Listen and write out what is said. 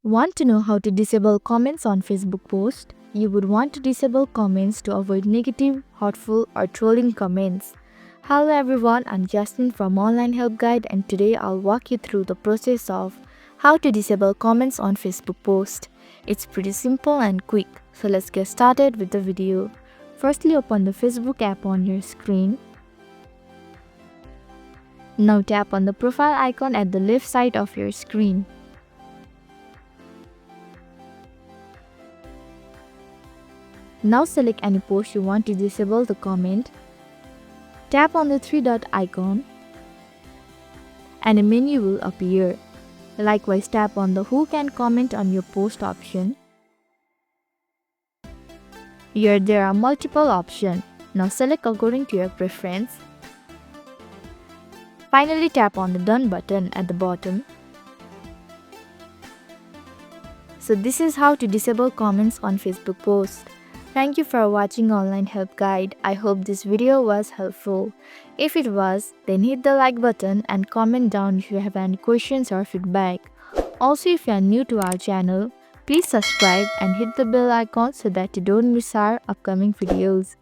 Want to know how to disable comments on Facebook posts? You would want to disable comments to avoid negative, hurtful, or trolling comments. Hello everyone, I'm Justin from Online Help Guide, and today I'll walk you through the process of how to disable comments on Facebook posts. It's pretty simple and quick, so let's get started with the video. Firstly, open the Facebook app on your screen. Now tap on the profile icon at the left side of your screen. Now select any post you want to disable the comment. Tap on the three dot icon and a menu will appear. Likewise, tap on the Who Can Comment on Your Post option. Here there are multiple options. Now select according to your preference. Finally, tap on the Done button at the bottom. So this is how to disable comments on Facebook posts. Thank you for watching Online Help Guide. I hope this video was helpful. If it was, then hit the like button and comment down if you have any questions or feedback. Also, if you are new to our channel, please subscribe and hit the bell icon so that you don't miss our upcoming videos.